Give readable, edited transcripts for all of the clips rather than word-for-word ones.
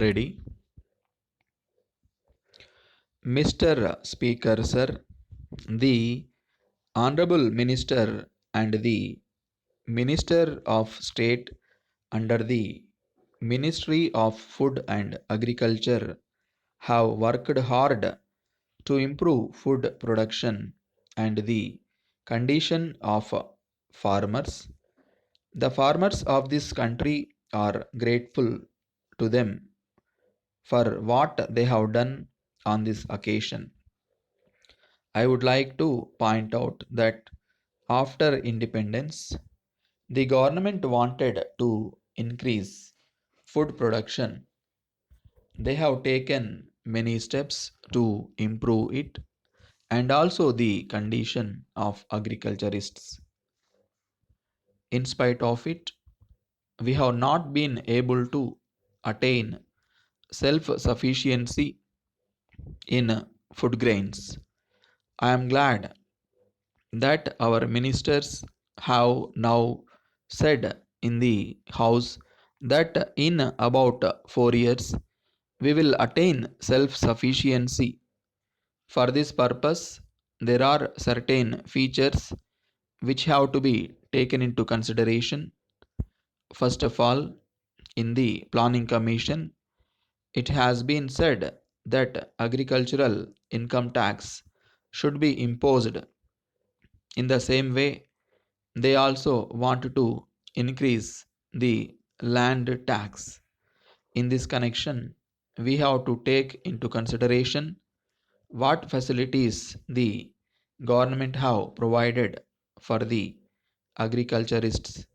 Ready? Mr. Speaker, sir, the Honorable Minister and the Minister of State under the Ministry of Food and Agriculture have worked hard to improve food production and the condition of farmers. The farmers of this country are grateful to them for what they have done on this occasion. I would like to point out that after independence, the government wanted to increase food production. They have taken many steps to improve it and also the condition of agriculturists. In spite of it, we have not been able to attain self sufficiency in food grains. I am glad that our ministers have now said in the House that in about 4 years we will attain self sufficiency. For this purpose, there are certain features which have to be taken into consideration. First of all, in the Planning Commission, it has been said that agricultural income tax should be imposed. In the same way, they also want to increase the land tax. In this connection, we have to take into consideration what facilities the government have provided for the agriculturists.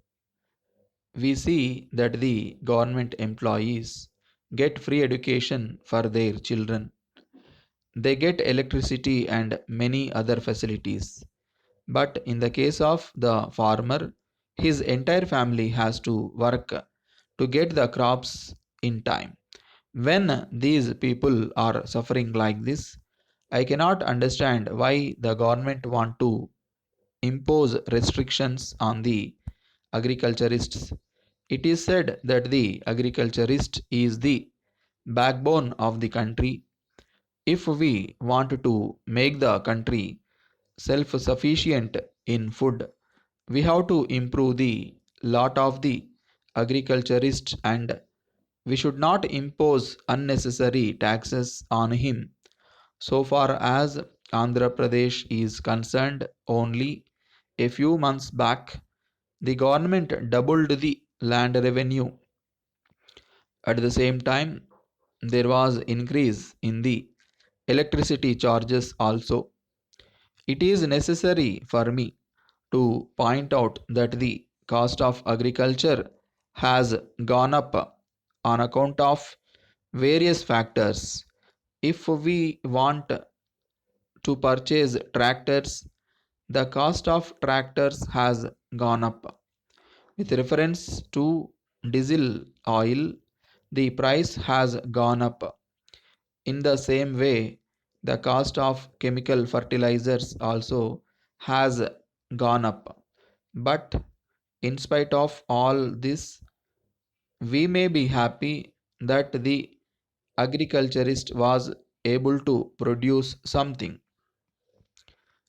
We see that the government employees get free education for their children. They get electricity and many other facilities. But in the case of the farmer, his entire family has to work to get the crops in time. When these people are suffering like this, I cannot understand why the government want to impose restrictions on the agriculturists. It is said that the agriculturist is the backbone of the country. If we want to make the country self sufficient in food, we have to improve the lot of the agriculturist and we should not impose unnecessary taxes on him. So far as Andhra Pradesh is concerned, only a few months back, the government doubled the land revenue. At the same time, there was increase in the electricity charges also. It is necessary for me to point out that the cost of agriculture has gone up on account of various factors. If we want to purchase tractors, the cost of tractors has gone up. With reference to diesel oil, the price has gone up. In the same way, the cost of chemical fertilizers also has gone up. But in spite of all this, we may be happy that the agriculturist was able to produce something.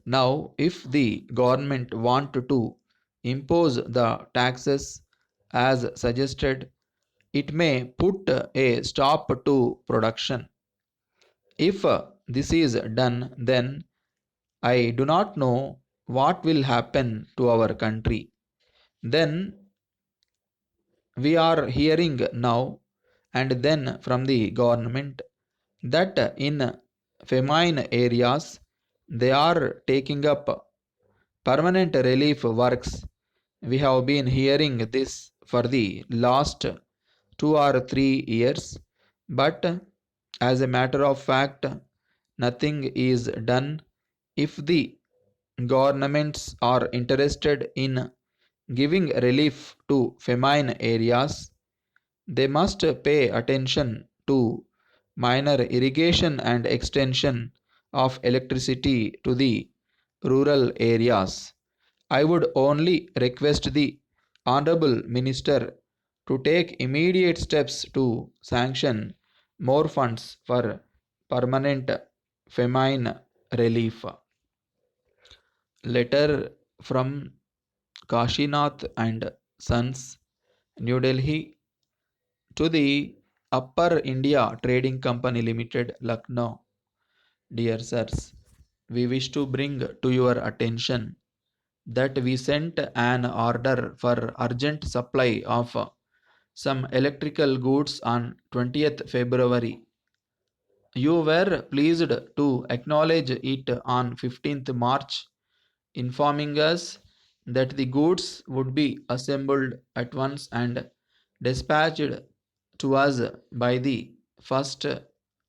Now, if the government want to impose the taxes as suggested, it may put a stop to production. If this is done, then I do not know what will happen to our country. Then we are hearing now and then from the government that in famine areas they are taking up permanent relief works. We have been hearing this for the last 2 or 3 years, but as a matter of fact, nothing is done. If the governments are interested in giving relief to famine areas, they must pay attention to minor irrigation and extension of electricity to the rural areas. I would only request the Honorable Minister to take immediate steps to sanction more funds for permanent famine relief. Letter from Kashinath and Sons, New Delhi, to the Upper India Trading Company Limited, Lucknow. Dear sirs, we wish to bring to your attention that we sent an order for urgent supply of some electrical goods on 20th February. You were pleased to acknowledge it on 15th March, informing us that the goods would be assembled at once and dispatched to us by the first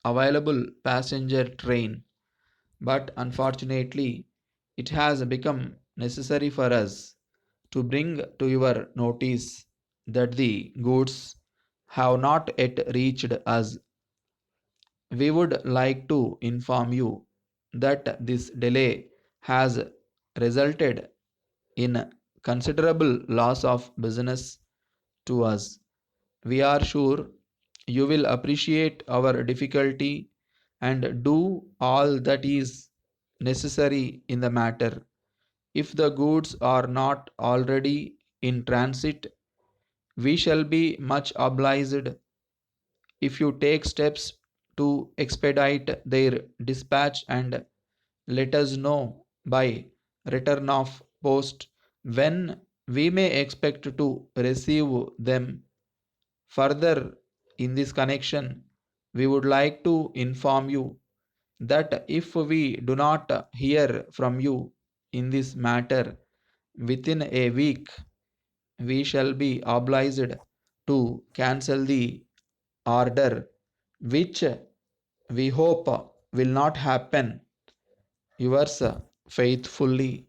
available passenger train. But unfortunately, it has become necessary for us to bring to your notice that the goods have not yet reached us. We would like to inform you that this delay has resulted in considerable loss of business to us. We are sure you will appreciate our difficulty and do all that is necessary in the matter. If the goods are not already in transit, we shall be much obliged if you take steps to expedite their dispatch and let us know by return of post when we may expect to receive them. Further, in this connection, we would like to inform you that if we do not hear from you in this matter within a week, we shall be obliged to cancel the order, which we hope will not happen. Yours faithfully,